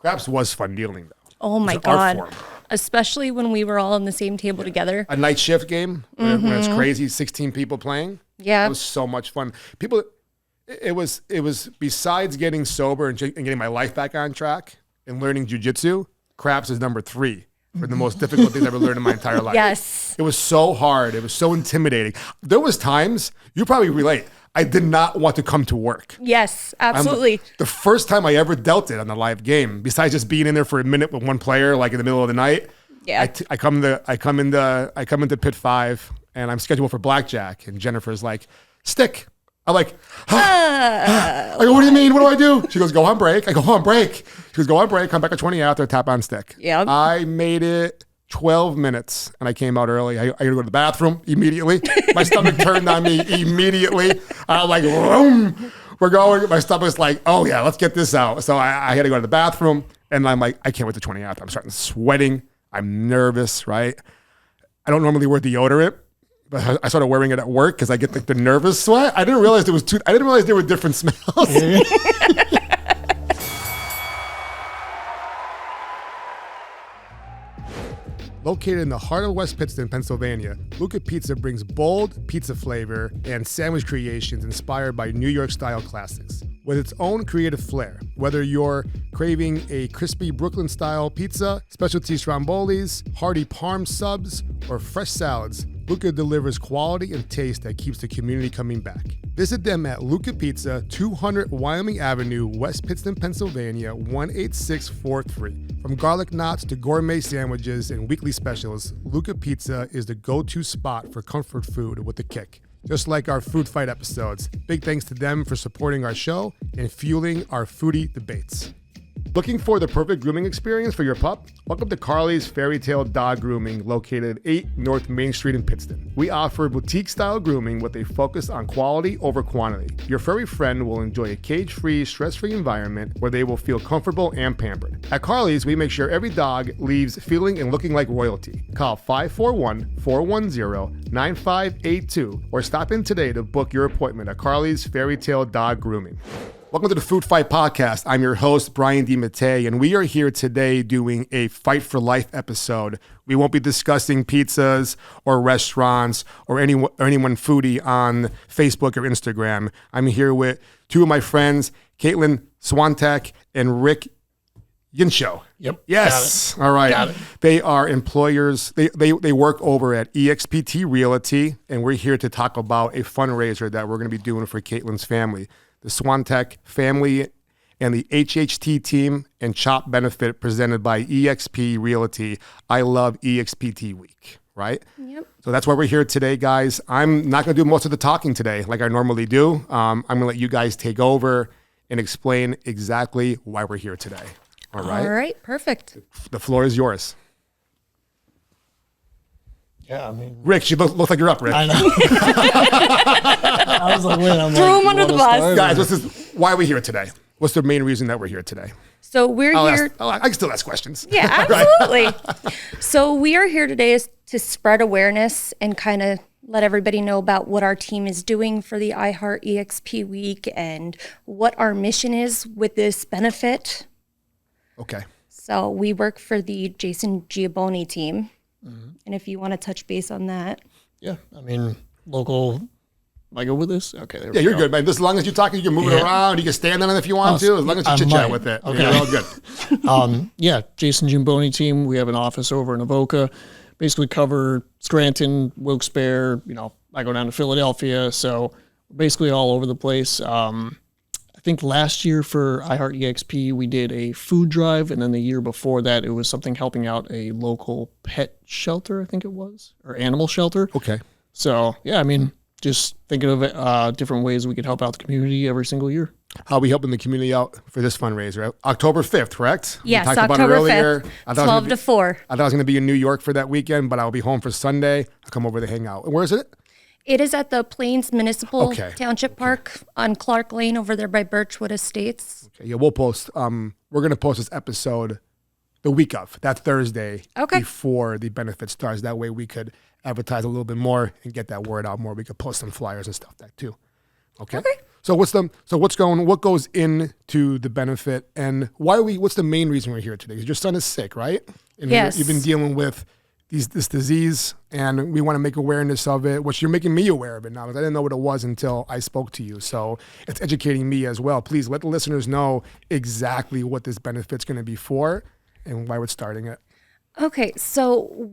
Craps was fun dealing, though. Oh, my God. Especially when we were all on the same table together. A night shift game when it's crazy, 16 people playing. Yeah. It was so much fun. People, it was besides getting sober and getting my life back on track and learning jujitsu, craps is number 3 for the most difficult things I've ever learned in my entire life. Yes. It was so hard. It was so intimidating. There was times, you probably relate, I did not want to come to work. Yes, absolutely. The first time I ever dealt it on the live game, besides just being in there for a minute with one player, like in the middle of the night, yeah. I come into pit 5 and I'm scheduled for blackjack, and Jennifer's like, stick. I'm like, I go, what do you mean? What do I do? She goes, go on break. I go, on break. She goes, go on break. Come back at 20 after, tap on stick. Yep. I made it 12 minutes and I came out early. I got to go to the bathroom immediately. My stomach turned on me immediately. I'm like, boom, we're going. My stomach's like, oh yeah, let's get this out. So I had to go to the bathroom and I'm like, I can't wait to 20 after. I'm starting sweating. I'm nervous, right? I don't normally wear deodorant, but I started wearing it at work because I get the nervous sweat. I didn't realize there were different smells. Located in the heart of West Pittston, Pennsylvania, Luca Pizza brings bold pizza flavor and sandwich creations inspired by New York-style classics. With its own creative flair, whether you're craving a crispy Brooklyn-style pizza, specialty strombolis, hearty parm subs, or fresh salads, Luca delivers quality and taste that keeps the community coming back. Visit them at Luca Pizza, 200 Wyoming Avenue, West Pittston, Pennsylvania, 18643. From garlic knots to gourmet sandwiches and weekly specials, Luca Pizza is the go-to spot for comfort food with a kick. Just like our food fight episodes, big thanks to them for supporting our show and fueling our foodie debates. Looking for the perfect grooming experience for your pup? Welcome to Carley's Fairy Tale Dog Grooming, located at 8 North Main Street in Pittston. We offer boutique-style grooming with a focus on quality over quantity. Your furry friend will enjoy a cage-free, stress-free environment where they will feel comfortable and pampered. At Carley's, we make sure every dog leaves feeling and looking like royalty. Call 541-410-9582 or stop in today to book your appointment at Carley's Fairy Tale Dog Grooming. Welcome to the Food Fight Podcast. I'm your host, Brian DiMattia, and we are here today doing a Fight for Life episode. We won't be discussing pizzas or restaurants or anyone foodie on Facebook or Instagram. I'm here with two of my friends, Kaitlyn Swantek and Rick Yencho. Yep. Yes. All right. Got it. They are employers. They work over at EXPT Realty, and we're here to talk about a fundraiser that we're going to be doing for Kaitlyn's family. The Swantek family and the HHT team and CHOP benefit presented by EXP Realty. I love EXPT Week, right? Yep. So that's why we're here today, guys. I'm not going to do most of the talking today like I normally do. I'm going to let you guys take over and explain exactly why we're here today. All right? All right, perfect. The floor is yours. Yeah, I mean, Rick, you look like you're up, Rick. I know. I was like, wait, Throw him under the bus. Guys, why are we here today? What's the main reason that we're here today? So we're here. I can still ask questions. Yeah, absolutely. So we are here today to spread awareness and kind of let everybody know about what our team is doing for the iHeart EXP Week and what our mission is with this benefit. Okay. So we work for the Jason Giaboni team. Mm-hmm. And if you want to touch base on that. Yeah, I mean, local. Am I good with this? Okay. Yeah, you're good, man. As long as you're talking, you can move it around. You can stand on it if you want to, as long as you chit-chat with it. Okay. You're all good. Yeah, Jason Giamboni team. We have an office over in Avoca. Basically cover Scranton, Wilkes-Barre. I go down to Philadelphia. So basically all over the place. I think last year for iHeart EXP, we did a food drive. And then the year before that, it was something helping out a local pet shelter, I think it was, or animal shelter. Okay. So, yeah, I mean, just thinking of different ways we could help out the community every single year. How are we helping the community out for this fundraiser? October 5th, correct? Yes, we talked October about it earlier. 5th, 12 to 4. I thought I was going to be in New York for that weekend, but I'll be home for Sunday. I'll come over to hang out. And where is it? It is at the Plains Municipal Township Park on Clark Lane over there by Birchwood Estates. Okay, yeah, we'll post. We're going to post this episode the week of, that Thursday, before the benefit starts. That way we could advertise a little bit more and get that word out more. We could post some flyers and stuff like that too. Okay. What goes into the benefit, and what's the main reason we're here today? 'Cause your son is sick, right? And Yes. you've been dealing with this disease, and we want to make awareness of it, which you're making me aware of it now, because I didn't know what it was until I spoke to you. So it's educating me as well. Please let the listeners know exactly what this benefit's going to be for and why we're starting it. Okay, so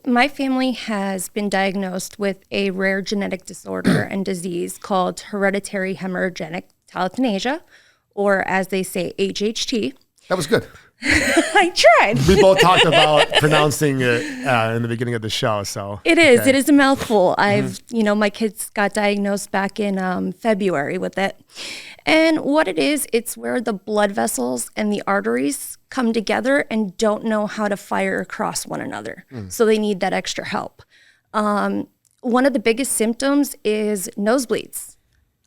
my family has been diagnosed with a rare genetic disorder and disease called Hereditary Hemorrhagic Telangiectasia, or as they say, HHT. That was good. I tried. We both talked about pronouncing it in the beginning of the show, so. It is. Okay. It is a mouthful. My kids got diagnosed back in February with it. And what it is, it's where the blood vessels and the arteries come together and don't know how to fire across one another. So they need that extra help. One of the biggest symptoms is nosebleeds.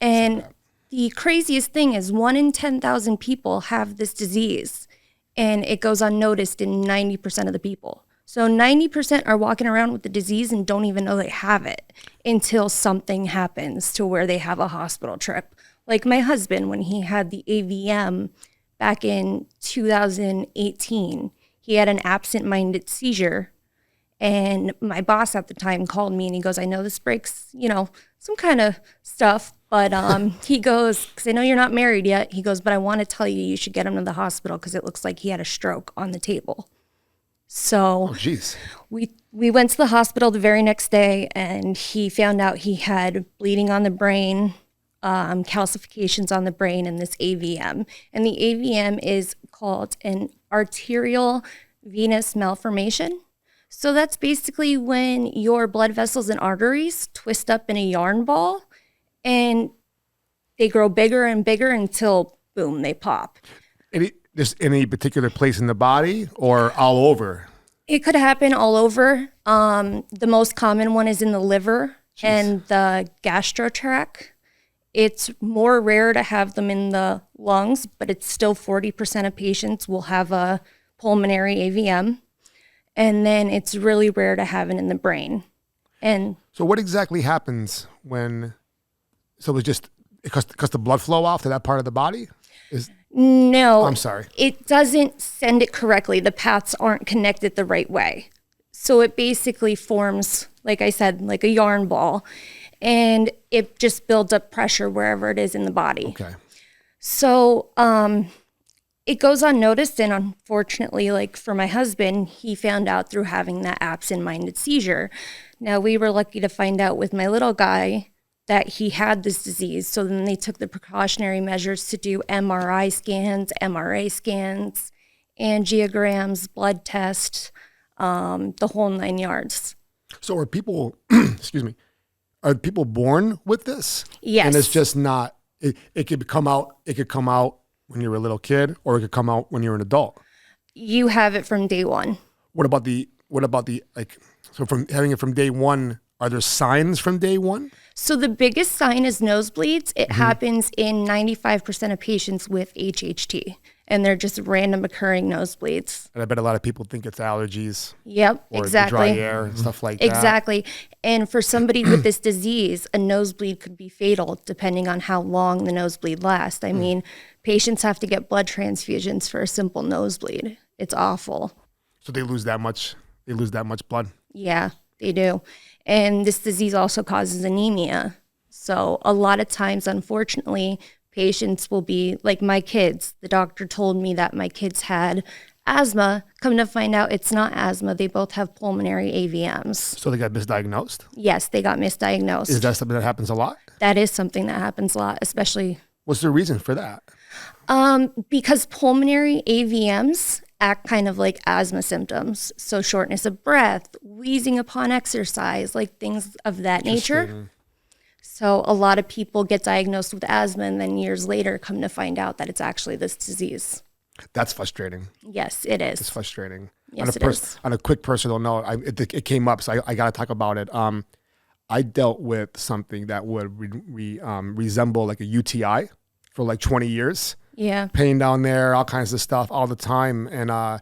And the craziest thing is 1 in 10,000 people have this disease. And it goes unnoticed in 90% of the people. So 90% are walking around with the disease and don't even know they have it until something happens to where they have a hospital trip. Like my husband, when he had the AVM back in 2018, he had an absent-minded seizure. And my boss at the time called me and he goes, I know this breaks, some kind of stuff. But he goes, because I know you're not married yet. He goes, but I want to tell you should get him to the hospital because it looks like he had a stroke on the table. So we went to the hospital the very next day and he found out he had bleeding on the brain, calcifications on the brain, and this AVM. And the AVM is called an arteriovenous malformation. So that's basically when your blood vessels and arteries twist up in a yarn ball. And they grow bigger and bigger until, boom, they pop. Just any particular place in the body or all over? It could happen all over. The most common one is in the liver and the gastrotract. It's more rare to have them in the lungs, but it's still 40% of patients will have a pulmonary AVM. And then it's really rare to have it in the brain. And so what exactly happens when... So it's just because the blood flow off to that part of the body? No. I'm sorry. It doesn't send it correctly. The paths aren't connected the right way. So it basically forms, like I said, like a yarn ball. And it just builds up pressure wherever it is in the body. Okay. So it goes unnoticed. And unfortunately, like for my husband, he found out through having that absent-minded seizure. Now, we were lucky to find out with my little guy that he had this disease. So then they took the precautionary measures to do MRI scans, MRA scans, angiograms, blood tests, the whole 9 yards. So are people, are people born with this? Yes. And it's just not, it could come out when you're a little kid, or it could come out when you're an adult. You have it from day one. What about so from having it from day one, are there signs from day one? So the biggest sign is nosebleeds. It happens in 95% of patients with HHT, and they're just random occurring nosebleeds. And I bet a lot of people think it's allergies. Yep, or exactly. Dry air and stuff like that. Exactly. And for somebody with this disease, a nosebleed could be fatal depending on how long the nosebleed lasts. I mean, patients have to get blood transfusions for a simple nosebleed. It's awful. So they lose that much blood? Yeah, they do. And this disease also causes anemia. So a lot of times, unfortunately, patients will be like my kids. The doctor told me that my kids had asthma. Come to find out it's not asthma. They both have pulmonary AVMs. So they got misdiagnosed? Yes, they got misdiagnosed. Is that something that happens a lot? That is something that happens a lot, especially. What's the reason for that? Because pulmonary AVMs act kind of like asthma symptoms. So shortness of breath, wheezing upon exercise, like things of that nature. So a lot of people get diagnosed with asthma and then years later come to find out that it's actually this disease. That's frustrating. Yes, it is. It's frustrating. Yes, it is. On a quick personal note, it came up, so I got to talk about it. I dealt with something that would resemble like a UTI for like 20 years. Yeah. Pain down there, all kinds of stuff all the time. And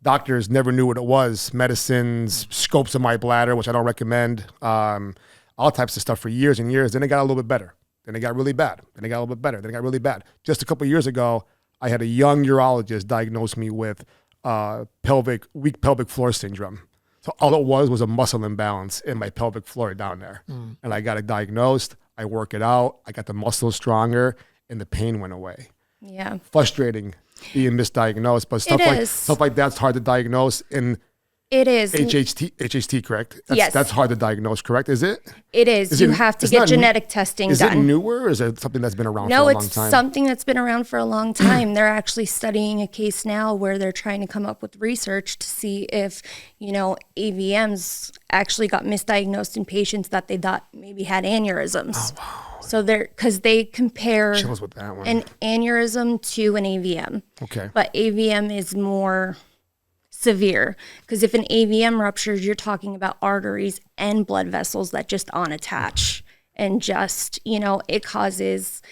doctors never knew what it was. Medicines, scopes of my bladder, which I don't recommend, all types of stuff for years and years. Then it got a little bit better. Then it got really bad. Then it got a little bit better. Then it got really bad. Just a couple of years ago, I had a young urologist diagnose me with weak pelvic floor syndrome. So all it was a muscle imbalance in my pelvic floor down there. And I got it diagnosed. I work it out. I got the muscles stronger and the pain went away. Yeah. Frustrating being misdiagnosed, but stuff like that's hard to diagnose. And it is. HHT, correct? Yes. That's hard to diagnose, correct? Is it? It is. You have to get genetic testing done. Is it newer or is it something that's been around for a long time? No, it's something that's been around for a long time. They're actually studying a case now where they're trying to come up with research to see if, AVMs actually got misdiagnosed in patients that they thought maybe had aneurysms. Oh, wow. So because they compare Chills with that one. an aneurysm to an AVM. Okay. But AVM is more severe because if an AVM ruptures, you're talking about arteries and blood vessels that just unattach and just, it causes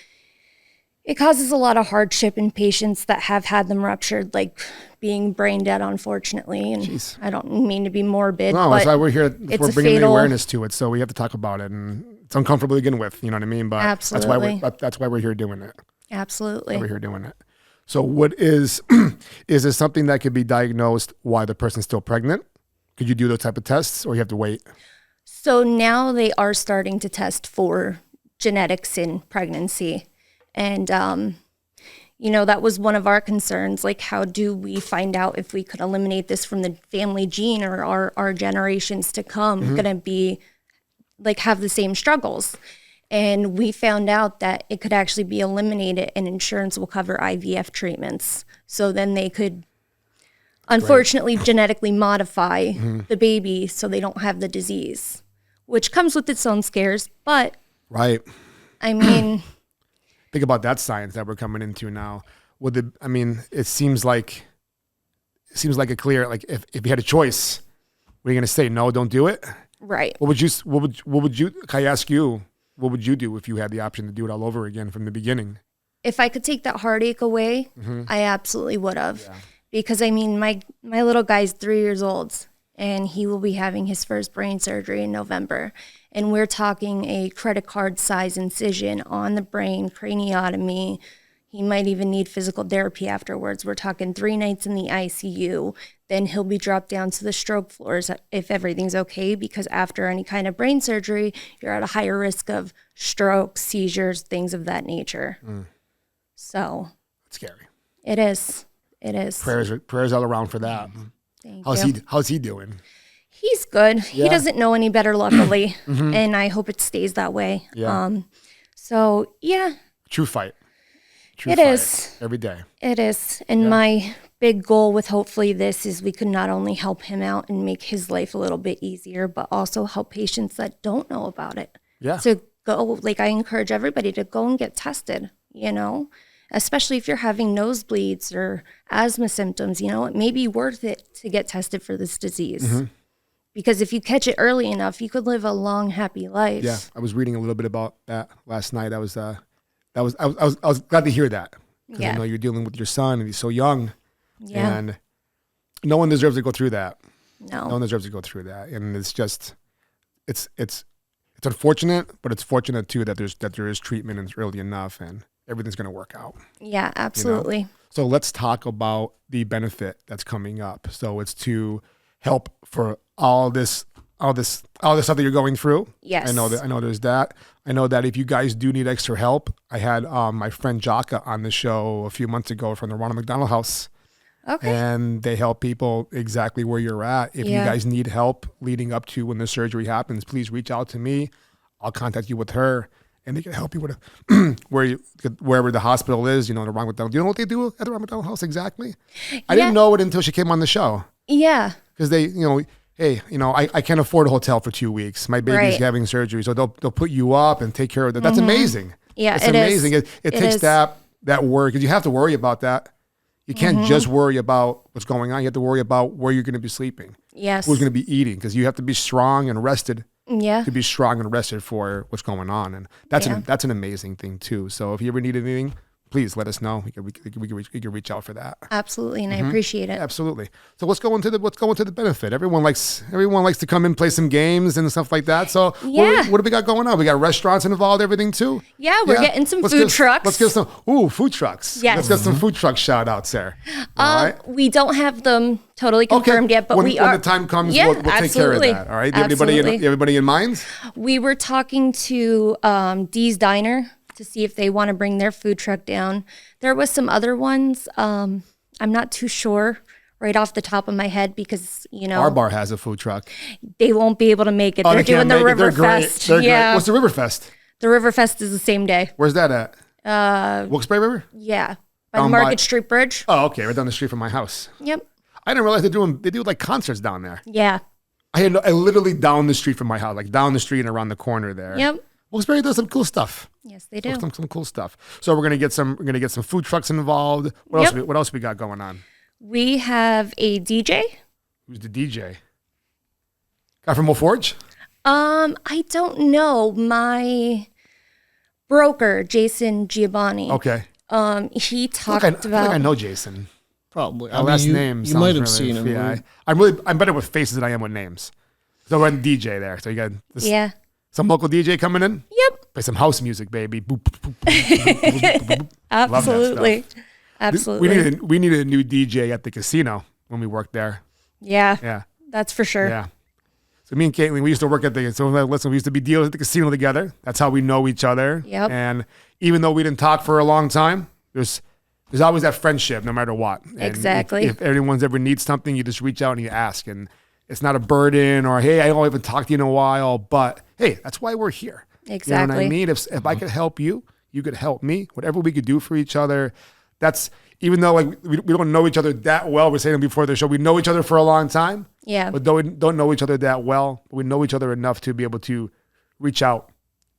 a lot of hardship in patients that have had them ruptured, like being brain dead, unfortunately. And Jeez. I don't mean to be morbid, no, but that's why we're here. We're bringing fatal the awareness to it, so we have to talk about it, and it's uncomfortable to begin with. You know what I mean? But absolutely. that's why we're here doing it. Absolutely. We're here doing it. So what is this something that could be diagnosed while the person's still pregnant? Could you do those type of tests or you have to wait? So now they are starting to test for genetics in pregnancy. And, that was one of our concerns. Like, how do we find out if we could eliminate this from the family gene, or are our generations to come going to be have the same struggles? And we found out that it could actually be eliminated and insurance will cover IVF treatments. So then they could, unfortunately, genetically modify the baby so they don't have the disease, which comes with its own scares. But, right. I mean, think about that science that we're coming into now. It seems like a clear, if you had a choice, were you going to say, no, don't do it? Right. What would you, can I ask you, what would you do if you had the option to do it all over again from the beginning? If I could take that heartache away, I absolutely would have. Yeah. Because my little guy's 3 years old and he will be having his first brain surgery in November. And we're talking a credit card size incision on the brain, craniotomy. He might even need physical therapy afterwards. We're talking 3 nights in the ICU. Then he'll be dropped down to the stroke floors if everything's okay, because after any kind of brain surgery, you're at a higher risk of stroke, seizures, things of that nature. So it's scary. It is. It is. Prayers all around for that. Thank you. How's he doing? He's good. Yeah. He doesn't know any better, luckily, and I hope it stays that way. Yeah. So yeah. True fight. It is. Every day. It is. And my big goal with hopefully this is we could not only help him out and make his life a little bit easier, but also help patients that don't know about it. Yeah. To go, I encourage everybody to go and get tested, especially if you're having nosebleeds or asthma symptoms, it may be worth it to get tested for this disease. Because if you catch it early enough, you could live a long, happy life. Yeah. I was reading a little bit about that last night. I was glad to hear that. Because I know you're dealing with your son and he's so young. Yeah. And no one deserves to go through that. No one deserves to go through that. And it's just, it's unfortunate, but it's fortunate too that there is treatment and it's early enough and everything's going to work out. Yeah, absolutely. So let's talk about the benefit that's coming up. So it's to help for all this stuff that you're going through. Yes. I know there's that. I know that if you guys do need extra help, I had my friend Jaka on the show a few months ago from the Ronald McDonald House. Okay. And they help people exactly where you're at. If you guys need help leading up to when the surgery happens, please reach out to me. I'll contact you with her and they can help you with wherever the hospital is, the Ronald McDonald. Do you know what they do at the Ronald McDonald House exactly? I didn't know it until she came on the show. Yeah. Because they, hey, I can't afford a hotel for 2 weeks. My baby's having surgery. So they'll put you up and take care of that. That's amazing. Yeah, it's amazing. It takes that work because you have to worry about that. You can't just worry about what's going on. You have to worry about where you're going to be sleeping. Yes. Who's going to be eating because you have to be strong and rested. Yeah. To be strong and rested for what's going on. And that's an amazing thing too. So if you ever need anything, please let us know. We can reach out for that. Absolutely, and I appreciate it. Absolutely. So let's go into the benefit. Everyone likes to come in, play some games and stuff like that. So Yeah. what do we got going on? We got restaurants involved, everything too. Yeah, we're getting some food trucks. Let's get some food trucks. Yes. Let's get some food truck shout outs there. All right. We don't have them totally confirmed yet, but when we are. When the time comes, Yeah, we'll take care of absolutely. that. All right. Do everybody in mind? We were talking to Dee's Diner to see if they want to bring their food truck down. There was some other ones. I'm not too sure right off the top of my head because, Our bar has a food truck. they won't be able to make it. Oh, They're they can't doing the make it. They're River great. Fest. They're Yeah. great. What's the River Fest? The River Fest is the same day. Where's that at? Wilkes-Barre River? Yeah. By the Down Market by- Street Bridge. Oh, okay. Right down the street from my house. Yep. I didn't realize they do like concerts down there. Yeah. I literally down the street from my house, like down the street and around the corner there. Yep. Wilkes-Barre does some cool stuff. Yes, they do. Some cool stuff. So we're gonna get some food trucks involved. What else we got going on? We have a DJ. Who's the DJ? Guy from Forge? I don't know. My broker, Jason Giovanni. Okay. He I talked feel like about. I know Jason. Probably. Our last name. You sounds might have really- seen him. Yeah, right? I'm better with faces than I am with names. So we're DJ there. So you got Yeah. some local DJ coming in. Yep. Play some house music, baby. Boop, boop, boop, boop, boop, boop, boop. Absolutely. stuff. Absolutely. We needed a new DJ at the casino when we worked there. Yeah. Yeah. That's for sure. Yeah. So me and Kaitlyn, we used to work at we used to be dealers at the casino together. That's how we know each other. Yep. And even though we didn't talk for a long time, there's always that friendship no matter what. And Exactly. If anyone's ever needs something, you just reach out and you ask. And it's not a burden or, hey, I don't even talk to you in a while. But, hey, that's why we're here. You know what Exactly. I mean? If I could help you, you could help me. Whatever we could do for each other, that's, even though like we don't know each other that well, we're saying it before the show, we know each other for a long time. Yeah. But don't know each other that well. We know each other enough to be able to reach out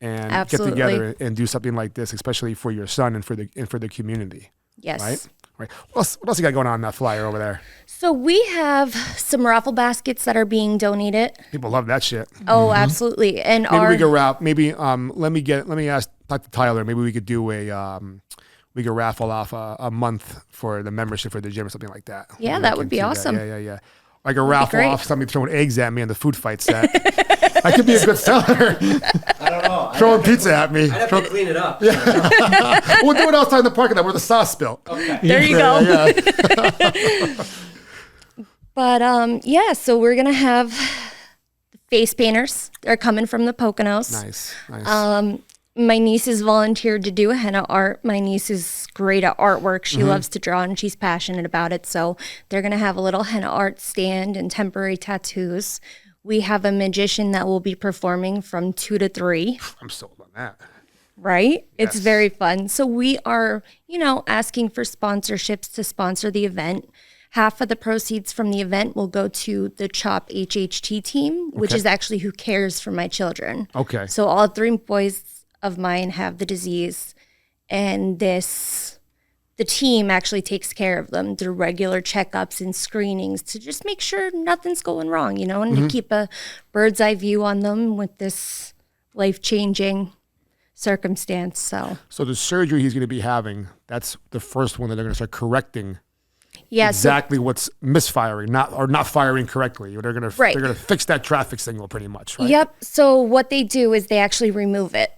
and Absolutely. get together and do something like this, especially for your son and for the community. Yes. Right. What else you got going on that flyer over there? So we have some raffle baskets that are being donated. People love that shit. Oh, absolutely. And Maybe our we could wrap. Maybe let me talk to Tyler. Maybe we could do we could raffle off a month for the membership for the gym or something like that. Yeah, Maybe that we would can be do that. awesome. Yeah. I could raffle great. off somebody throwing eggs at me in the food fight set. I could be a good seller. I don't know. Throwing pizza at me. I'd have to clean it up. We'll do it outside in the parking lot where the sauce spilt. Okay. there you go. Yeah. But yeah, so we're gonna have face painters. They're coming from the Poconos. Nice. My niece has volunteered to do a henna art. My niece is great at artwork. She loves to draw and she's passionate about it. So they're going to have a little henna art stand and temporary tattoos. We have a magician that will be performing from 2 to 3. I'm sold on that. Right? It's Yes. very fun. So we are, asking for sponsorships to sponsor the event. Half of the proceeds from the event will go to the CHOP HHT team, which Okay. is actually who cares for my children. Okay. So all 3 boys of mine have the disease, and the team actually takes care of them through regular checkups and screenings to just make sure nothing's going wrong, and to keep a bird's eye view on them with this life-changing circumstance. So the surgery he's going to be having, that's the first one that they're going to start correcting Yeah, exactly what's misfiring, not firing correctly. They're going Right. to fix that traffic signal pretty much, right? Yep. So what they do is they actually remove it.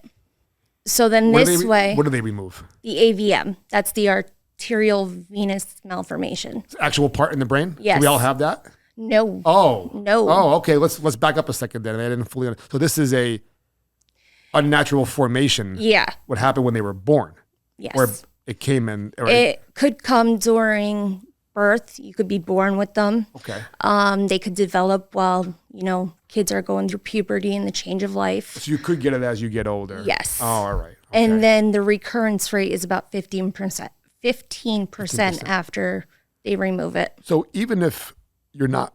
So then What this way, what do they remove? the AVM, that's the arteriovenous malformation. Actual part in the brain? Yes. Do we all have that? No. Oh. No. Oh, okay. Let's back up a second then. I didn't fully. So this is a unnatural formation. Yeah. What happened when they were born? Yes. Or it came in. Or It could come during birth. You could be born with them. okay. They could develop while, kids are going through puberty and the change of life. So you could get it as you get older. Yes. Oh, all right. Okay. And then the recurrence rate is about 15%. 15% after they remove it. So even if you're not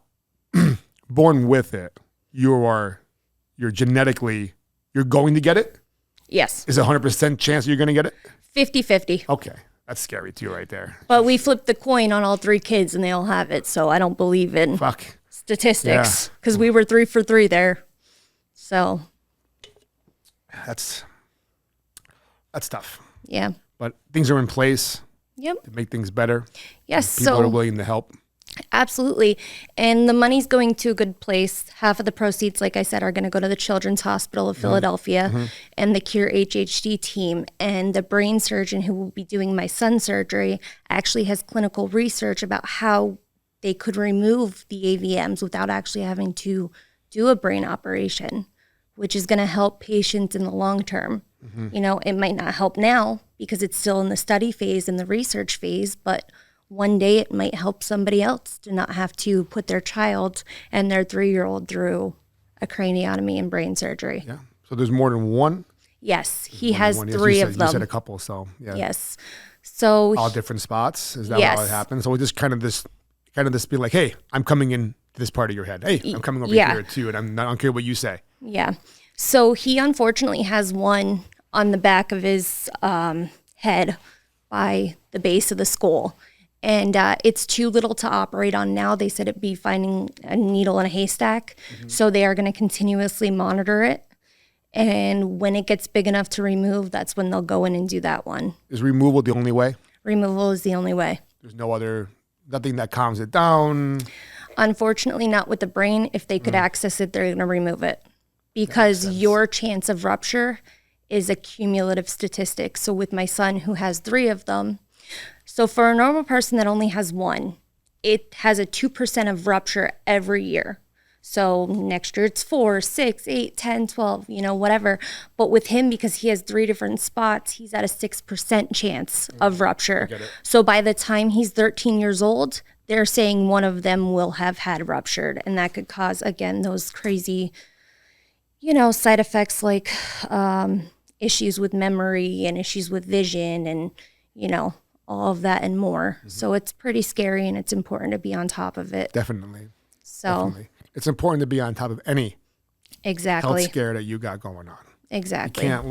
born with it, you're genetically, you're going to get it? Yes. Is it 100% chance you're going to get it? 50-50. Okay. That's scary too right there. But we flipped the coin on all 3 kids and they all have it. So I don't believe in Fuck. statistics because we were 3 for 3 there. So That's tough. yeah. but things are in place Yep. to make things better. Yes. People So are willing to help. absolutely. And the money's going to a good place. Half of the proceeds, like I said, are going to go to the Children's Hospital of Philadelphia and the Cure HHT team. And the brain surgeon who will be doing my son's surgery actually has clinical research about how they could remove the AVMs without actually having to do a brain operation, which is going to help patients in the long term. You know, it might not help now because it's still in the study phase and the research phase, but one day it might help somebody else to not have to put their child and their 3-year-old through a craniotomy and brain surgery. Yeah. So there's more than one? Yes, he More than has one. Yes, 3 you of said, them. You said a couple, so yeah. Yes. So All different spots? Is that Yes. how it happens? So we just kind of this be like, hey, I'm coming in to this part of your head. Hey, I'm coming over Yeah. here too, and I don't care what you say. yeah. So he unfortunately has one on the back of his head by the base of the skull. And it's too little to operate on now. They said it'd be finding a needle in a haystack. So they are going to continuously monitor it. And when it gets big enough to remove, that's when they'll go in and do that one. Is removal the only way? Removal is the only way. There's nothing that calms it down. Unfortunately, not with the brain. If they could access it, they're going to remove it. Because your chance of rupture is a cumulative statistic. So with my son who has 3 of them, so for a normal person that only has 1, it has a 2% of rupture every year. So next year it's 4, 6, 8, 10, 12, you know, whatever. But with him, because he has 3 different spots, he's at a 6% chance of rupture. So by the time he's 13 years old, they're saying one of them will have had ruptured. And that could cause, again, those crazy, you know, side effects like issues with memory and issues with vision and, you know, all of that and more. So it's pretty scary and it's important to be on top of it. Definitely. So Definitely. It's important to be on top of any health exactly. scare that you got going on. Exactly. You can't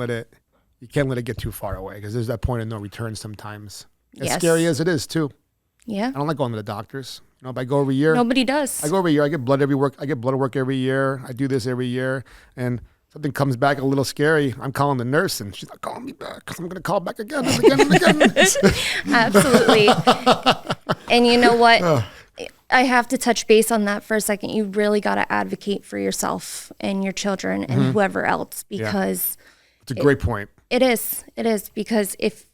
let it get too far away because there's that point of no return sometimes. As Yes. scary as it is too. Yeah. I don't like going to the doctors. You know, if I go every year, Nobody does. I go every year. I get blood work every year. I do this every year, and something comes back a little scary. I'm calling the nurse, and she's not calling me back because I'm going to call back again and again and again. Absolutely. And you know what? I have to touch base on that for a second. You really got to advocate for yourself and your children and whoever else because It's a great point. it is. It is because if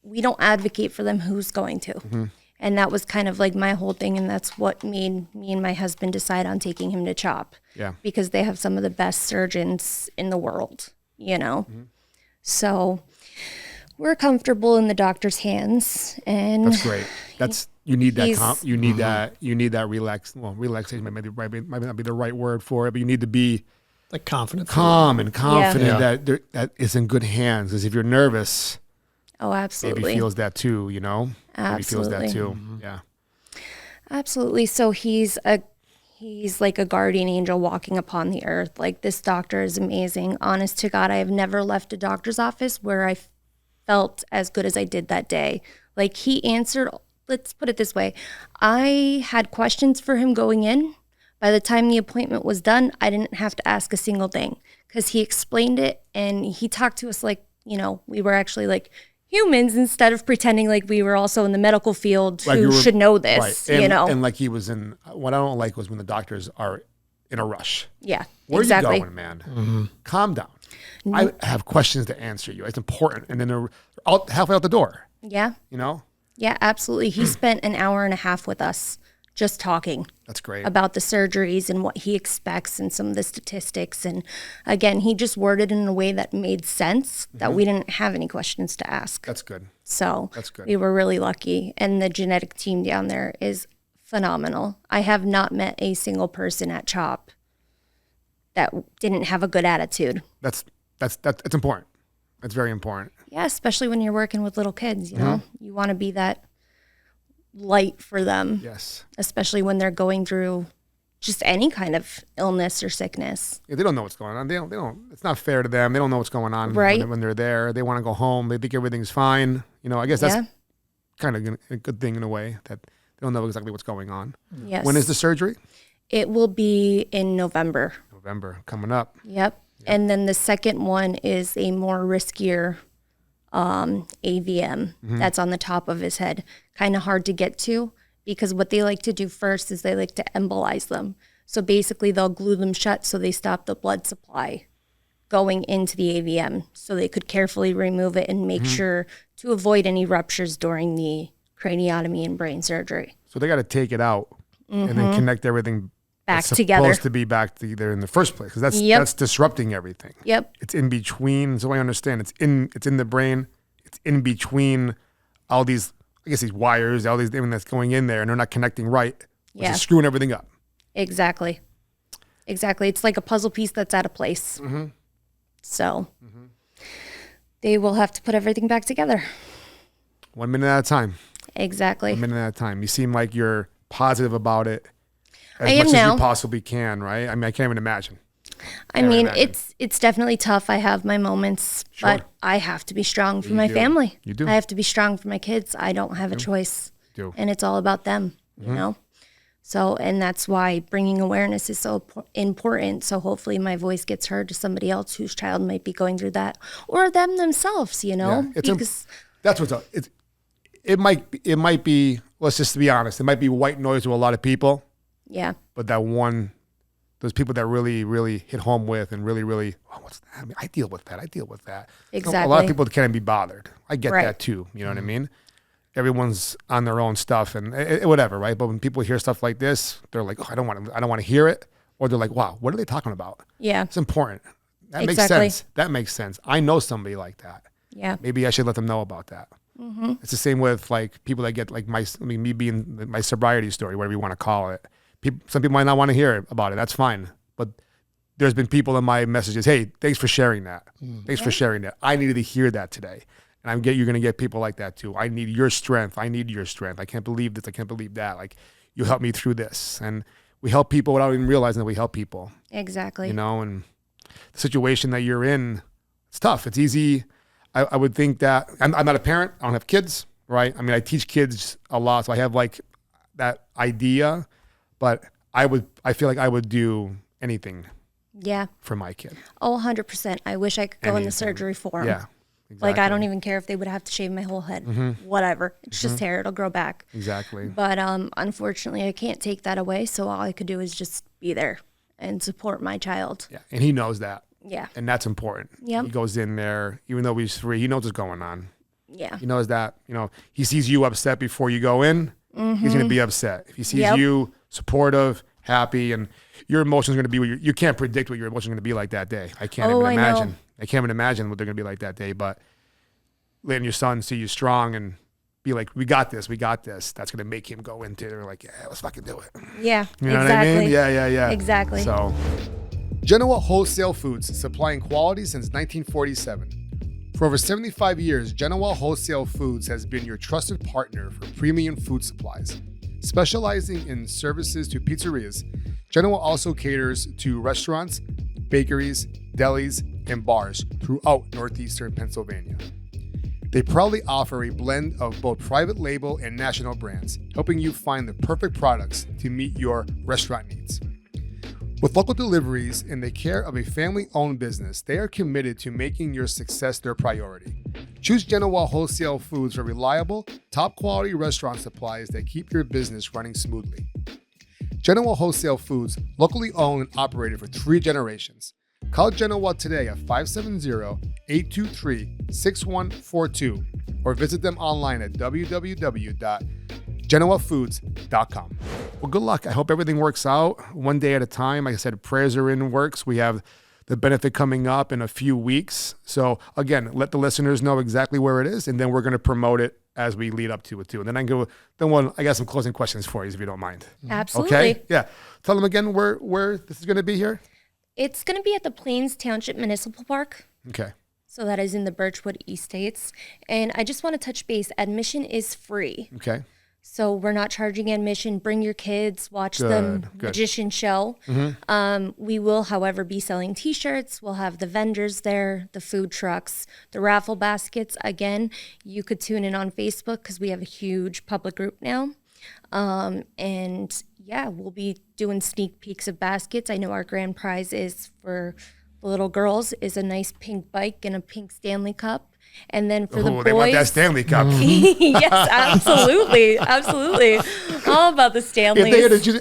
we don't advocate for them, who's going to? And that was kind of like my whole thing. And that's what made me and my husband decide on taking him to CHOP. Yeah. Because they have some of the best surgeons in the world, you know? So we're comfortable in the doctor's hands. And That's great. You need that. He's- You need that. You need that relaxation. Might not be the right word for it, but you need to be Like confident. calm and confident Yeah. that it's in good hands. Because if you're nervous, oh, absolutely. maybe feels that too. You know, maybe feels that too. Yeah. Absolutely. So he's like a guardian angel walking upon the earth. Like this doctor is amazing. Honest to God, I have never left a doctor's office where I felt as good as I did that day. Like he answered, let's put it this way. I had questions for him going in. By the time the appointment was done, I didn't have to ask a single thing because he explained it and he talked to us like, you know, we were actually like humans instead of pretending like we were also in the medical field Like who you were- should know this, Right. And, you know? and like he was in. What I don't like was when the doctors are in a rush. Yeah, Where exactly. are you going, man? Calm down. I have questions to answer you. It's important. And then they're halfway out the door. Yeah, You know, yeah, absolutely. He spent an hour and a half with us just talking that's great. about the surgeries and what he expects and some of the statistics. And again, he just worded it in a way that made sense that we didn't have any questions to ask. That's good. So That's good. we were really lucky. And the genetic team down there is phenomenal. I have not met a single person at CHOP that didn't have a good attitude. That's important. That's very important. Yeah, especially when you're working with little kids, you know, you want to be that light for them, Yes. especially when they're going through just any kind of illness or sickness. Yeah, they don't know what's going on. They don't. It's not fair to them. They don't know what's going on Right. when they're there. They want to go home. They think everything's fine. You know, I guess that's Yeah. kind of a good thing in a way that they don't know exactly what's going on. Yes. When is the surgery? It will be in November. November, coming up. Yep. And then the second one is a more riskier AVM that's on the top of his head. Kind of hard to get to because what they like to do first is they like to embolize them. So basically they'll glue them shut so they stop the blood supply going into the AVM so they could carefully remove it and make sure to avoid any ruptures during the craniotomy and brain surgery. So they got to take it out and then connect everything Back that's together. supposed to be back together in the first place because that's disrupting everything. Yep. It's in between. So I understand it's in the brain. It's in between all these, I guess, these wires, all these everything that's going in there, and they're not connecting right, which is screwing everything up. Exactly. It's like a puzzle piece that's out of place. So they will have to put everything back together. 1 minute at a time. Exactly. 1 minute at a time. You seem like you're positive about it I as am much now. as you possibly can, right? I mean, I can't even imagine. I mean, it's definitely tough. I have my moments, but I have to be strong for my family. You do. I have to be strong for my kids. I don't have a choice. You do. And it's all about them, you know? So, and that's why bringing awareness is so important. So hopefully my voice gets heard to somebody else whose child might be going through that or them themselves, you know? Yeah. Because That's what's up. It might be, let's just be honest, it might be white noise to a lot of people, yeah, but those people that really, really hit home with and really, really, oh, what's that? I mean, I deal with that. Exactly. A lot of people can't be bothered. I get Right. that too. You know what I mean? Everyone's on their own stuff and whatever, right? But when people hear stuff like this, they're like, oh, I don't want to hear it. Or they're like, wow, what are they talking about? yeah, It's important. That Exactly. makes sense. That makes sense. I know somebody like that. yeah, Maybe I should let them know about that. It's the same with like people that get like me being my sobriety story, whatever you want to call it. Some people might not want to hear about it. That's fine. But there's been people in my messages, hey, thanks for sharing that. Thanks for sharing that. I needed to hear that today. And you're going to get people like that too. I need your strength. I need your strength. I can't believe this. I can't believe that. Like you helped me through this. And we help people without even realizing that we help people, exactly. you know, and the situation that you're in, it's tough. It's easy. I would think that I'm not a parent. I don't have kids, right? I mean, I teach kids a lot. So I have like that idea, but I feel like I would do anything Yeah. for my kid. Oh, 100%. I wish I could go in the Anything. surgery for 'em. Yeah. Like, I don't even care if they would have to shave my whole head. Whatever. It's just hair. It'll grow back. Exactly. But unfortunately, I can't take that away. So all I could do is just be there and support my child. Yeah. And he knows that. Yeah. And that's important. Yep. He goes in there, even though he's 3, he knows what's going on. Yeah. He knows that, you know, he sees you upset before you go in, he's going to be upset. If he sees you supportive, happy, and your emotions are going to be what you can't predict what your emotions are going to be like that day. I can't even imagine. Know. I can't even imagine what they're going to be like that day. But letting your son see you strong and be like, we got this. That's going to make him go into it. They're like, yeah, let's fucking do it. Yeah. You know exactly. what I mean? Yeah. Exactly. So, Genoa Wholesale Foods, supplying quality since 1947. For over 75 years, Genoa Wholesale Foods has been your trusted partner for premium food supplies. Specializing in services to pizzerias, Genoa also caters to restaurants, bakeries, delis, and bars throughout northeastern Pennsylvania. They proudly offer a blend of both private label and national brands, helping you find the perfect products to meet your restaurant needs. With local deliveries and the care of a family-owned business, they are committed to making your success their priority. Choose Genoa Wholesale Foods for reliable, top-quality restaurant supplies that keep your business running smoothly. Genoa Wholesale Foods, locally owned and operated for 3 generations. Call Genoa today at 570-823-6142 or visit them online at www.genoafoods.com. Well, good luck. I hope everything works out one day at a time. Like I said, prayers are in works. We have the benefit coming up in a few weeks. So again, let the listeners know exactly where it is, and then we're going to promote it as we lead up to it too. And then I got some closing questions for you if you don't mind. Absolutely. Okay? Yeah. Tell them again where this is going to be here. It's going to be at the Plains Township Municipal Park. Okay. So that is in the Birchwood Estates. And I just want to touch base. Admission is free. Okay. So we're not charging admission. Bring your kids, watch the magician show. We will, however, be selling T-shirts. We'll have the vendors there, the food trucks, the raffle baskets. Again, you could tune in on Facebook because we have a huge public group now. And yeah, we'll be doing sneak peeks of baskets. I know our grand prize is for the little girls is a nice pink bike and a pink Stanley Cup. And then for the boys, they want that Stanley Cup. yes, absolutely, absolutely, all about the Stanleys.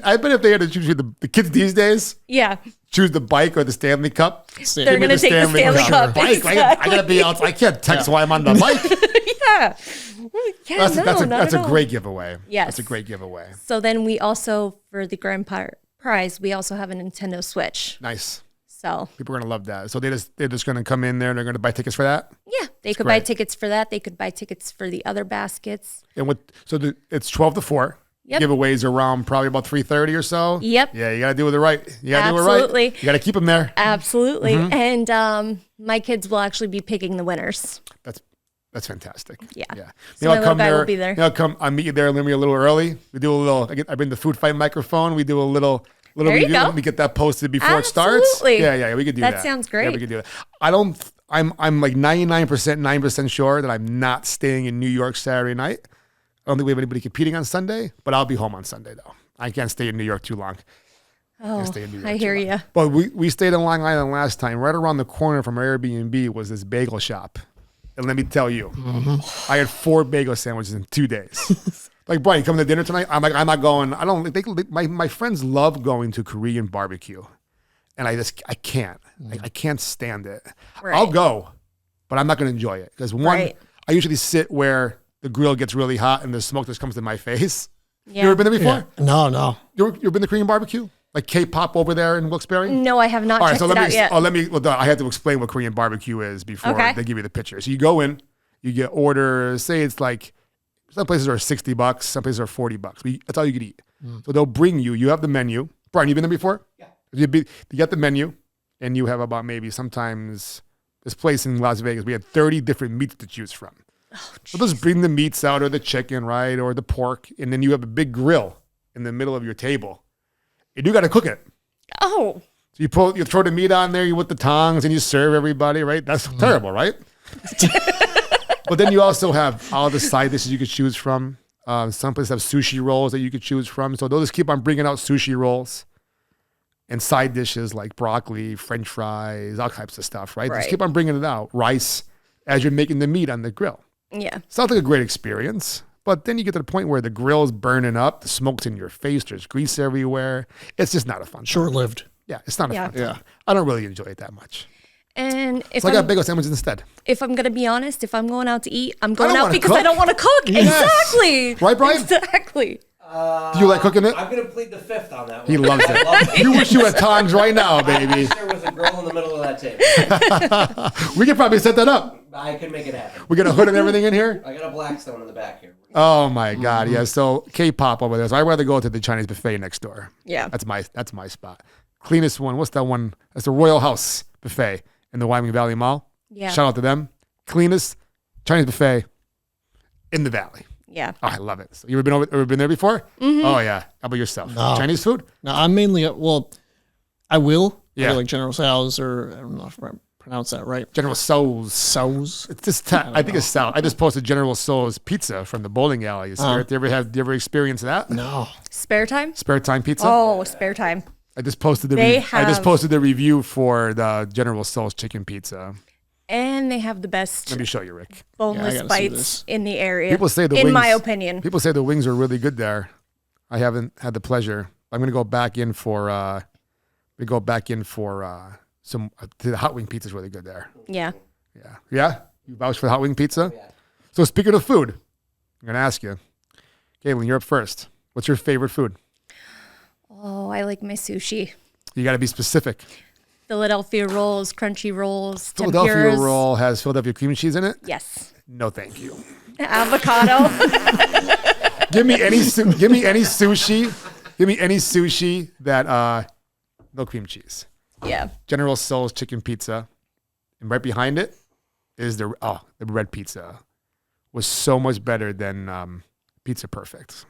I bet if they had to choose the kids these days, yeah, choose the bike or the Stanley Cup. they're going to take the Stanley Cup. Bike. Exactly. I gotta be out. I can't text while I'm on the bike. yeah. That's a great giveaway. Yes. That's a great giveaway. So then we also, for the grand prize, we also have a Nintendo Switch. Nice. So people are gonna love that. So they're just gonna come in there and they're gonna buy tickets for that. Yeah, they could buy tickets for that. They could buy tickets for the other baskets. And it's 12 to 4. Yep. Giveaways around probably about 3:30 or so. Yep. Yeah, you gotta do it right. You gotta Absolutely. do it right. You gotta keep them there. Absolutely. And my kids will actually be picking the winners. That's fantastic. Yeah. Yeah. So my little guy will be there. I'll meet you there. Let me a little early. We do a little. I bring the food fight microphone. We do a little. There you go. Let me get that posted before it starts. Absolutely. Yeah. We could do that. That sounds great. Yeah, we could do that. I'm like 9% sure that I'm not staying in New York Saturday night. I don't think we have anybody competing on Sunday, but I'll be home on Sunday though. I can't stay in New York too long. Oh, I hear you. But we stayed in Long Island last time. Right around the corner from our Airbnb was this bagel shop. And let me tell you, I had 4 bagel sandwiches in 2 days. Like, Brian, you coming to dinner tonight? I'm like, I'm not going. I don't think my friends love going to Korean barbecue. And I can't. I can't stand it. Right. I'll go, but I'm not going to enjoy it. Because I usually sit where the grill gets really hot and the smoke just comes to my face. Yeah. You ever been there before? Yeah. No. You ever been to Korean barbecue? Like K-pop over there in Wilkes-Barre? No, I have not checked it out yet. I had to explain what Korean barbecue is before they give you the picture. So you go in, you get orders, say it's like, some places are $60, some places are $40. That's all you could eat. So they'll bring you have the menu. Brian, you been there before? Yeah. You get the menu, and you have about maybe sometimes, this place in Las Vegas, we had 30 different meats to choose from. Oh, so they'll just bring the meats out, or the chicken, right, or the pork, and then you have a big grill in the middle of your table. And you got to cook it. Oh. So you throw the meat on there, you with the tongs, and you serve everybody, right? That's terrible, right? But then you also have all the side dishes you could choose from. Some places have sushi rolls that you could choose from. So they'll just keep on bringing out sushi rolls and side dishes like broccoli, French fries, all types of stuff, right? Just keep on bringing it out. Rice as you're making the meat on the grill. Yeah. Sounds like a great experience. But then you get to the point where the grill's burning up, the smoke's in your face, there's grease everywhere. It's just not a fun time. Short-lived. Yeah, it's not a fun time. Yeah. I don't really enjoy it that much. And if I got bagel sandwiches instead. If I'm going to be honest, if I'm going out to eat, I'm going out because cook. I don't want to cook. Yes. Exactly. Right, Brian? Exactly. Do you like cooking it? I'm going to plead the fifth on that one. He loves I love it. You wish you had tongs right now, baby. There was a girl in the middle of that table. We could probably set that up. I could make it happen. We got a hood and everything in here? I got a Blackstone in the back here. Oh my God, yeah. So K-pop over there. So I'd rather go to the Chinese buffet next door. Yeah. That's my spot. Cleanest one. What's that one? That's the Royal House buffet in the Wyoming Valley Mall. Yeah. Shout out to them. Cleanest Chinese buffet in the valley. Yeah. Oh, I love it. So you ever been there before? Mm-hmm. Oh yeah. How about yourself? No. Chinese food? No, I'm mainly, I will. Yeah. Like General Tso's, or I don't know if I pronounce that right. General Tso's. Tso's. It's just I think it's South. I just posted General Tso's pizza from the bowling alley. Do you ever experience that? No. Spare time? Spare time pizza? Oh, spare time. I just posted the review for the General Tso's chicken pizza. And they have the best Let me show you, Rick. boneless bites in the area. People say in my opinion. People say the wings are really good there. I haven't had the pleasure. I'm gonna go back in for some. The hot wing pizza is really good there. Yeah. Yeah. You vouch for the hot wing pizza. Yeah. So speaking of food, I'm gonna ask you, Kaitlyn, you're up first. What's your favorite food? Oh, I like my sushi. You got to be specific. Philadelphia rolls, crunchy rolls, Philadelphia tempuras. roll has Philadelphia cream cheese in it? Yes. No, thank you. Avocado. Give me any sushi. Give me any sushi that no cream cheese. Yeah. General Tso's chicken pizza, and right behind it is the red pizza. Was so much better than Pizza Perfect.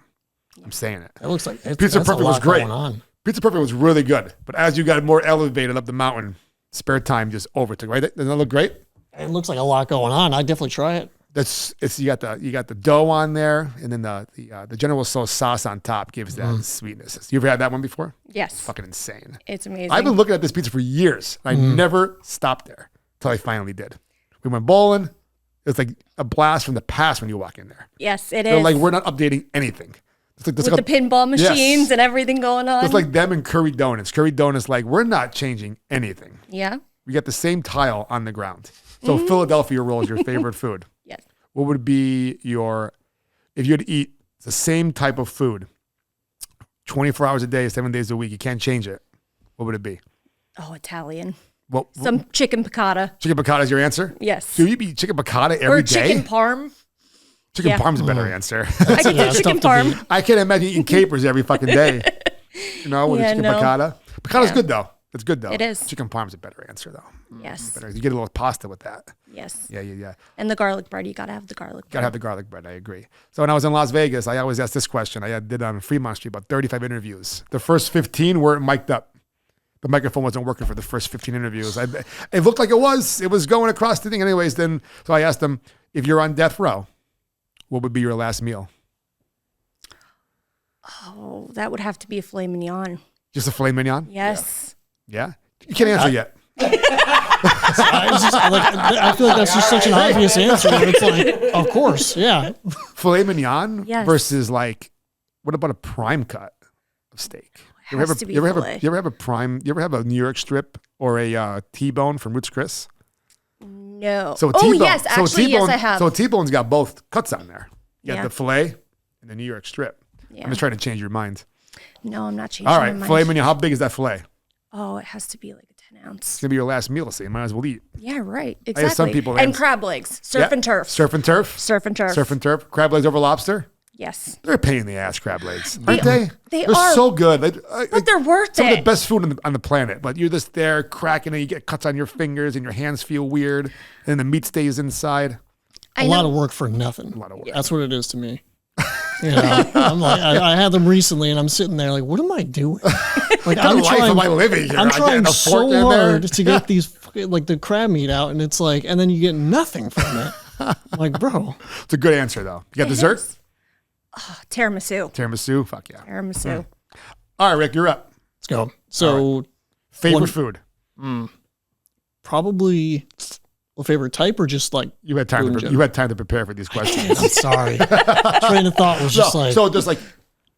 I'm saying it. It looks like Pizza Perfect was great. Going on. Pizza Perfect was really good, but as you got more elevated up the mountain, spare time just overtook. Right? Doesn't that look great? It looks like a lot going on. I'd definitely try it. You got the dough on there, and then the General Tso's sauce on top gives that sweetness. You ever had that one before? Yes. Fucking insane. It's amazing. I've been looking at this pizza for years. I never stopped there until I finally did. We went bowling. It It's like a blast from the past when you walk in there. Yes, it They're is. like, we're not updating anything. It's like, With the pinball machines and everything going on. It's like them and Curry Donuts. Curry Donuts, like, we're not changing anything. Yeah. We got the same tile on the ground. So Philadelphia roll is your favorite food. Yes. What would be if you had to eat the same type of food 24 hours a day, 7 days a week, you can't change it, what would it be? Oh, Italian. Well, Some chicken piccata. chicken piccata is your answer? Yes. Do you eat chicken piccata every day? Or chicken parm. Chicken yeah. parm's a better answer. I can do it's chicken tough to parm. I can't imagine eating capers every fucking day. You know, with a Yeah, chicken no. piccata. Piccata's good though. It's good though. It is. Chicken parm's a better answer though. Yes. Better. You get a little pasta with that. Yes. Yeah. And the garlic bread. You got to have the garlic bread. Gotta have the garlic bread. I agree. So when I was in Las Vegas, I always asked this question. I did on Fremont Street about 35 interviews. The first 15 weren't mic'd up. The microphone wasn't working for the first 15 interviews. It looked like it was. It was going across the thing. Anyways, so I asked them, if you're on death row, what would be your last meal? Oh, that would have to be a filet mignon. Just a filet mignon? Yes. Yeah? You can't answer yet. I feel like that's just such an obvious answer. It's like, of course, yeah. Filet mignon Yes. versus like, what about a prime cut of steak? You has to be filet. ever have a New York strip or a T-bone from Ruth's Chris? No. So a oh, T-bone, yes. Actually, yes, I have. So a T-bone's got both cuts on there. You got Yeah. the filet and the New York strip. Yeah. I'm just trying to change your mind. No, I'm not changing All my right, mind. filet mignon. How big is that filet? Oh, it has to be like a 10 ounce. It's gonna be your last meal, so you might as well eat. Yeah, right. I Exactly. have some people that- and crab legs. Surf Yeah. and turf. Surf and turf. Surf and turf. Surf and turf. Crab legs over lobster. Yes. They're a pain in the ass, crab legs, aren't they? They're so good. But they're worth some of the it. best food on the planet. But you're just there cracking it. You get cuts on your fingers and your hands feel weird. And the meat stays inside. A lot of work for nothing. A lot of work. That's what it is to me. You know, I'm like, I had them recently, and I'm sitting there like, what am I doing? Like, What kind of life am I living here? I'm I get trying a so fork in there. hard to get these fucking, like the crab meat out, and it's like, and then you get nothing from it. I'm like, bro, It's a good answer though. You got dessert? Tiramisu. Tiramisu? Fuck yeah. Tiramisu. All right, Rick, you're up. let's go. So Favorite One- food? probably, well, favorite type or just like, You had time. Food in You had time to prepare for these questions. I'm sorry, train of thought was just like, so just like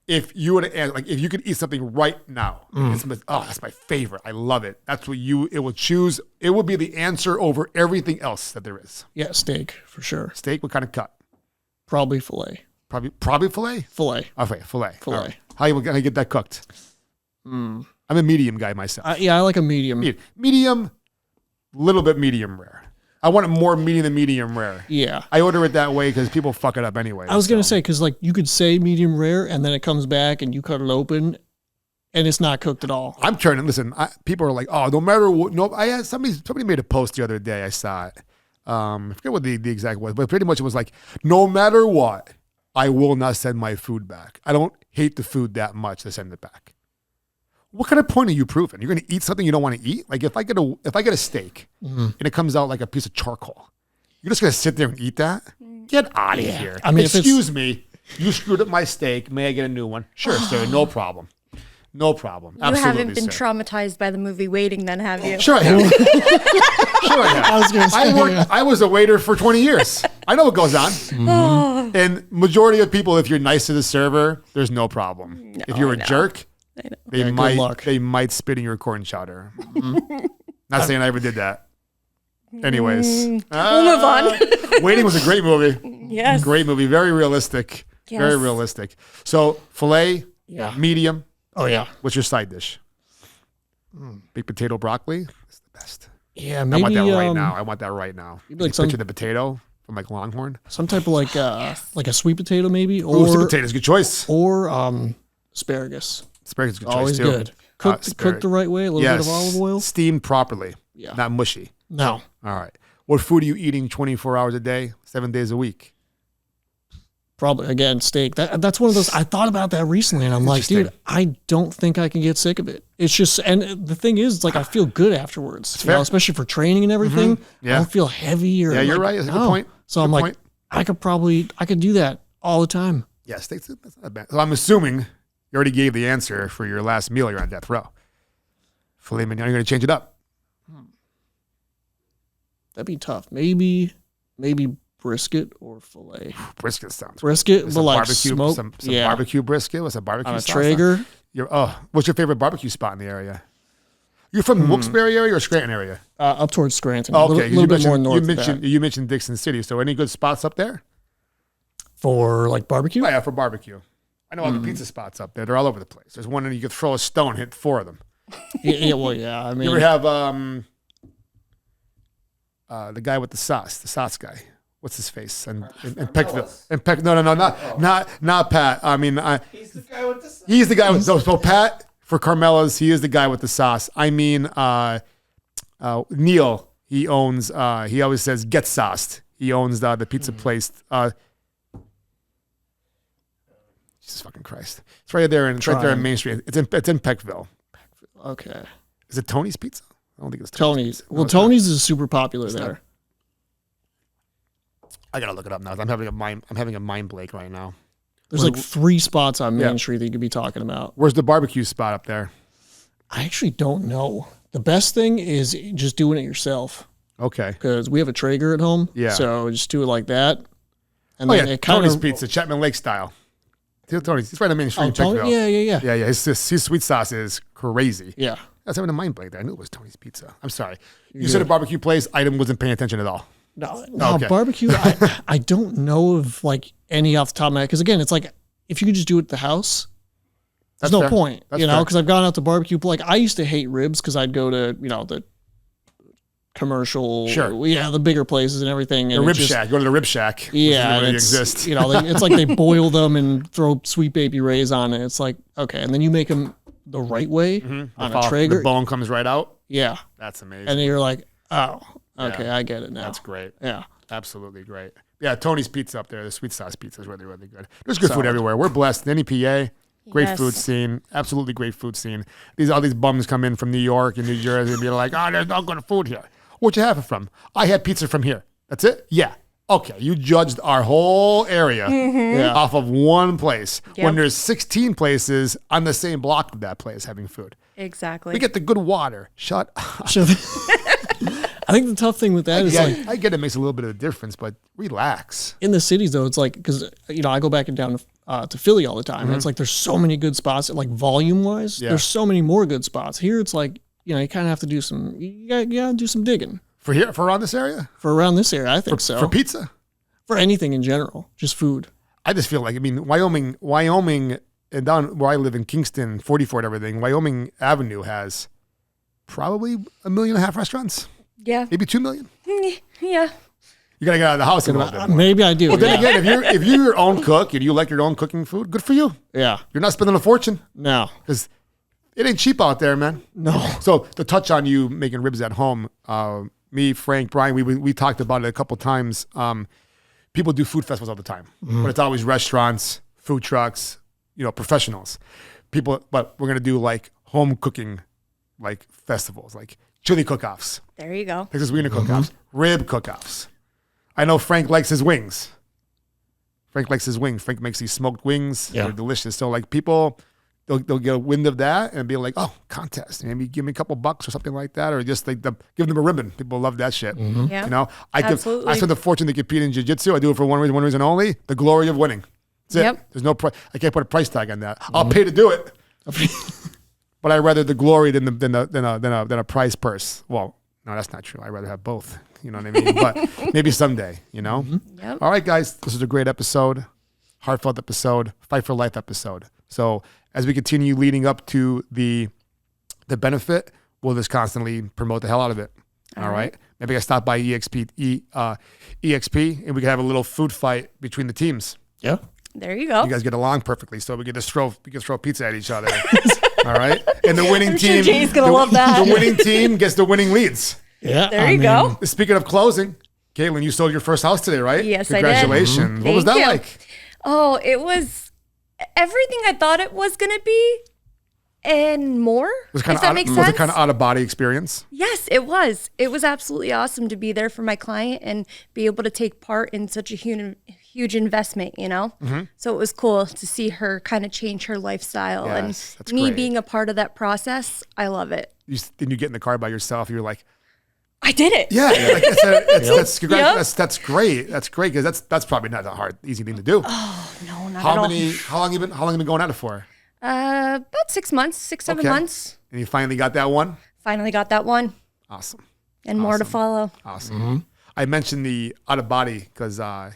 if you would like if you could eat something right now, that's my favorite. I love it. That's what it would choose. It would be the answer over everything else that there is. yeah, steak for sure. Steak, what kind of cut? Probably filet. Probably filet. Filet. Okay, filet. Filet. All right. How you gonna get that cooked? I'm a medium guy myself. Yeah, I like a medium. Medium, little bit medium rare. I want it more medium than medium rare. Yeah. I order it that way because people fuck it up anyway. I was going to say, because like you could say medium rare and then it comes back and you cut it open and it's not cooked at all. I'm turning. Listen, people are like, "Oh, no matter what." No, I had somebody made a post the other day. I saw it. I forget what the exact was, but pretty much it was like, "No matter what, I will not send my food back. I don't hate the food that much to send it back." What kind of point are you proving? You're going to eat something you don't want to eat? Like if I get a steak and it comes out like a piece of charcoal, you're just going to sit there and eat that? Get out of here. I mean, if it's- excuse me, you screwed up my steak. May I get a new one? Sure, sir. No problem. No problem. You Absolutely, haven't been sir. traumatized by the movie Waiting, then, have you? Sure I have. Sure I have. I was going to say, I was a waiter for 20 years. I know what goes on. And majority of people, if you're nice to the server, there's no problem. if you're a jerk, they Yeah, good might luck. they might spit in your corn chowder. Not saying I ever did that. Anyways, We'll move on. Waiting was a great movie. Yes. Great movie. Very realistic. Very Yes. realistic. So filet, Yeah. medium. oh yeah. What's your side dish? Big potato broccoli. It's the best. Yeah, I maybe want that right now. I want that right now. maybe like Like some- picture the potato from like Longhorn. some type of like a sweet potato maybe, Ooh, sweet or potatoes, good choice. Asparagus. Asparagus, is a good Always choice too. good. Cooked the right way, a little bit of olive oil. Steamed properly. Yeah. Not mushy. No. All right. What food are you eating 24 hours a day, 7 days a week? Probably again steak. That's one of those. I thought about that recently, and I'm like, dude, Interesting. I don't think I can get sick of it. It's just, and the thing is, it's like I feel good afterwards, you know, fair. especinot for training and everything. Yeah. I don't feel heavy or Yeah, you're like, right. That's a good no. point. So Good I'm like, point. I could do that all the time. Yeah, steaks, that's not bad. So I'm assuming you already gave the answer for your last meal. You're on death row. Filet mignon, you're going to change it up. That'd be tough. Maybe brisket or filet. Brisket sounds. Brisket, but Some like barbecue, smoke. some yeah. barbecue brisket with a barbecue On a sauce Traeger. What's your favorite barbecue spot in the area? You're from Wilkes-Barre area or Scranton area? Up towards Scranton. Okay, A little bit more north. You mentioned Dixon City. So any good spots up there? For like barbecue? Oh, yeah, for barbecue. I know all the pizza spots up there. They're all over the place. There's one that you could throw a stone, hit 4 of them. yeah. I mean, You ever have the guy with the sauce guy? What's his face? In Peckville. Not Pat. I mean, He's the guy with the. he's the guy with so Pat for Carmela's. He is the guy with the sauce. I mean, Neil. He owns. He always says get sauced. He owns the pizza place. Jesus fucking Christ! It's right there, and it's right there in Main Street. It's in Peckville. okay. Is it Tony's Pizza? I don't think it's Tony's. Pizza. Well, Tony's is super popular there. I gotta look it up now. I'm having a mind blank right now. There's like 3 spots on Main Yeah. Street that you could be talking about. Where's the barbecue spot up there? I actually don't know. The best thing is just doing it yourself Okay. because we have a Traeger at home. Yeah. So just do it like that. And Oh then yeah, it kind Tony's of. Pizza, Chapman Lake style. Tony's. It's right on Main Street. Oh, in Tony, Peckville. yeah. Yeah. His sweet sauce is crazy. Yeah. That's having a mind blank there. I knew it was Tony's Pizza. I'm sorry. You said a barbecue place. Item wasn't paying attention at all. No, Okay. barbecue. I don't know of like any off the top of my head because again, it's like if you could just do it at the house, there's That's no fair. point, That's you know. fair. Because I've gone out to barbecue. Like I used to hate ribs because I'd go to the commercial, Sure. yeah, the bigger places and everything. The And Rib it just, Shack. Go to the Rib Shack. which yeah, doesn't and really it's exist. it's like they boil them and throw Sweet Baby Ray's on it. It's like okay, and then you make them the right way on a Traeger. The bone comes right out. Yeah, That's amazing. and then you're like, oh, okay, Yeah. I get it now. That's great. Yeah. Absolutely great. Yeah, Tony's Pizza up there. The sweet sauce pizza is really, really good. There's good food Solid. everywhere. We're blessed. Any PA, great Yes. food scene. Absolutely great food scene. All these bums come in from New York and New Jersey and be like, oh, there's no good food here. Where'd you have it from? I had pizza from here. That's it? Yeah. Okay, you judged our whole area off of one place when Yep. there's 16 places on the same block of that place having food. Exactly. We get the good water. Shut up. So I think the tough thing with that is Yeah, like I get it makes a little bit of a difference, but relax. in the cities though, it's like because I go back and down to Philly all the time. And it's like there's so many good spots. Like volume wise, Yeah. there's so many more good spots. Here it's like you kind of have to do some you gotta do some digging For here, for around this area? for around this area. I think so For pizza? for anything in general, just food. I just feel like, I mean, Wyoming, and down where I live in Kingston, 44 and everything, Wyoming Avenue has probably 1.5 million restaurants, Yeah. maybe 2 million. Yeah. You gotta get out of the house a little bit more. Maybe I do. Well, then again, if you're your own cook and you like your own cooking food, good for you. yeah. You're not spending a fortune No. because it ain't cheap out there, man. No. So to touch on you making ribs at home, me, Frank, Brian, we talked about it a couple times. People do food festivals all the time, but it's always restaurants, food trucks, professionals. But we're gonna do like home cooking, like festivals, like chili cook-offs, There you go. Texas wiener cook-offs, rib cook-offs. I know Frank likes his wings. Frank makes these smoked wings. Yeah. They're delicious. So like people, they'll get a wind of that and be like, oh, contest. Maybe give me a couple bucks or something like that. Or just like give them a ribbon. People love that shit. Yeah. I Absolutely. spend a fortune to compete in jiu-jitsu. I do it for one reason only, the glory of winning. That's it. Yep. There's no price. I can't put a price tag on that. I'll pay to do it. But I'd rather the glory than a prize purse. Well, no, that's not true. I'd rather have both. You know what I mean? But maybe someday, Yep. All right, guys. This is a great episode, heartfelt episode, fight for life episode. So as we continue leading up to the benefit, we'll just constantly promote the hell out of it. All right. Maybe I stop by EXP, and we can have a little food fight between the teams. Yeah. There you go. You guys get along perfectly, so we can throw pizza at each other. All right, and the winning I'm sure team, Jay's gonna love that. The winning team gets the winning leads. Yeah. There you go. Speaking of closing, Kaitlyn, you sold your first house today, right? Yes, I did. Congratulations. What was that Thank you. like? Oh, it was everything I thought it was going to be and more. Was If that makes sense. it kind of out of body experience? Yes, it was. It was absolutely awesome to be there for my client and be able to take part in such a huge investment, So it was cool to see her kind of change her lifestyle. Yes, that's and me great. being a part of that process, I love it. Then you get in the car by yourself. You're like, I did it. Yeah, like I said, that's Yep. that's great. That's great because that's probably not a hard, easy thing to do. Oh, no, not How at many? How long you been going at it for? all. About 6 months, 7 Okay. months. And you finally got that one. Finally got that one, Awesome. and more to follow. Awesome. I mentioned the out of body because I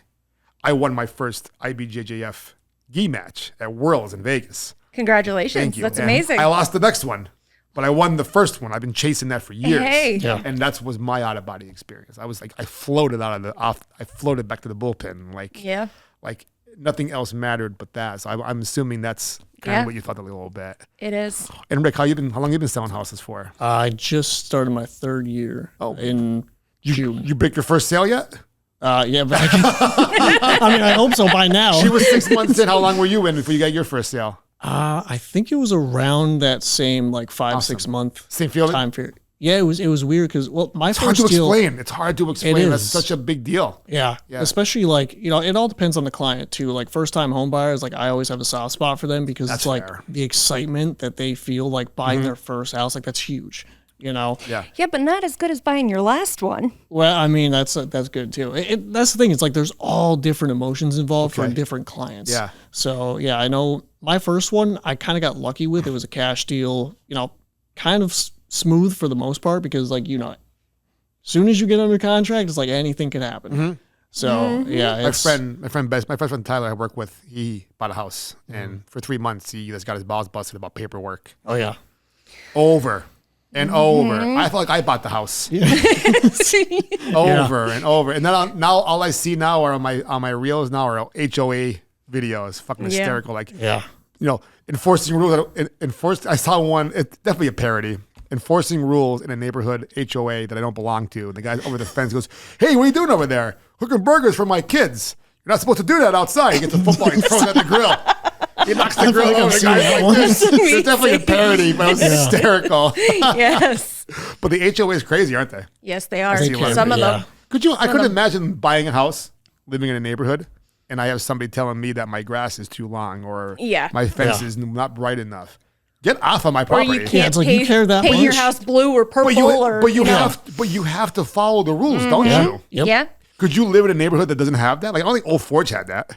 won my first IBJJF gi match at Worlds in Vegas. Congratulations. Thank you. That's And amazing. I lost the next one, but I won the first one. I've been chasing that for years. Hey. Yeah. And that was my out of body experience. I was like, I floated I floated back to the bullpen. Yeah. Like nothing else mattered but that. So I'm assuming that's kind Yeah. of what you thought a little bit. It is. And Rick, how long you been selling houses for? I just started my 3rd year in June. You break your first sale yet? Yeah, but I mean, I hope so by now. She was 6 months in. How long were you in before you got your first sale? I think it was around that same like 5-6 month Same feeling? time period. Yeah, it was weird because my It's hard to first deal. explain. It's hard to explain. It That's is. such a big deal. Yeah, especially like it all depends on the client too. Like first time home buyers, like I always have a soft spot for them because That's it's like fair. the excitement that they feel like buying their first house. Like that's huge. Yeah. Yeah, but not as good as buying your last one. Well, I mean that's good too. That's the thing. It's like there's all different emotions involved for Okay. different clients. Yeah. So yeah, I know my first one I kind of got lucky with. It was a cash deal. Kind of smooth for the most part because like as soon as you get under contract, it's like anything can happen. So yeah, My friend Tyler I work with, he bought a house, and for 3 months he just got his balls busted about paperwork Oh yeah. over and over. I felt like I bought the house over and over, and then now all I see now are on my reels now are HOA videos, fucking hysterical. Like Yeah. enforcing rules. I saw one. It's definitely a parody. Enforcing rules in a neighborhood HOA that I don't belong to. And the guy over the fence goes, "Hey, what are you doing over there? Cooking burgers for my kids. You're not supposed to do that outside." He gets a football and throws it at the grill. He knocks the grill like over. I've The seen guy's that like one. this. It's definitely a parody, but it was hysterical. Yes. But the HOA is crazy, aren't they? Yes, they are. see a lot of Some of yeah. them. I couldn't imagine buying a house, living in a neighborhood, and I have somebody telling me that my grass is too long or Yeah. my fence is not bright enough. Get off of my Or property. you can't it's like you paint, care that paint your much. house blue or purple But you know. have to follow the rules, don't you? Yep. Yeah. Could you live in a neighborhood that doesn't have that? Like I don't think Old Forge had that.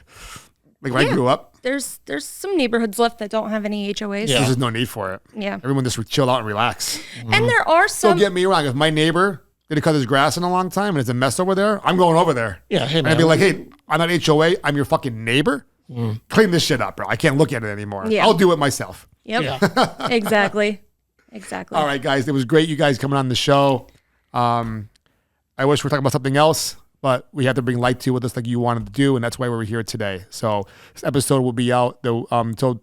Like when I grew up, There's some neighborhoods left that don't have any HOAs. Yeah. there's just no need for it. Yeah. Everyone just chill out and relax. And there are Don't some get me wrong. If my neighbor didn't cut his grass in a long time and it's a mess over there, I'm going over there. Yeah, hey, And I'd be man. like, "Hey, I'm not HOA. I'm your fucking neighbor. Clean this shit up, bro. I can't look at it anymore. Yeah. I'll do it myself." Yep. Yeah. Exactly. All right, guys. It was great you guys coming on the show. I wish we were talking about something else, but we had to bring light to it just like you wanted to do, and that's why we're here today. So this episode will be out so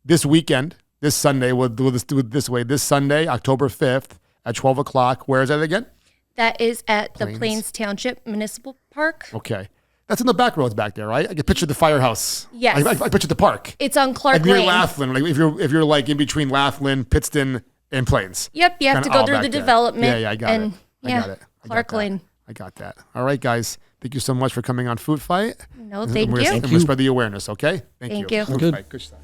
this weekend, this Sunday. We'll do it this way. This Sunday, October 5th at 12 o'clock. Where is that again? That is at the Plains. Plains Township Municipal Park. Okay. That's in the back roads back there, right? I can picture the firehouse. Yes. I picture the park. It's on Clark Like near Lane. Laughlin, like if you're like in between Laughlin, Pittston, and Plains. Yep, you have Kinda to go all through back the there. development. Yeah, I got and, it. I yeah, got it. I got Clark that. Lane. I got that. All right, guys. Thank you so much for coming on Food Fight. No, thank We're you. gonna spread the awareness, okay? Thank you. Food Good. Fight. Good stuff.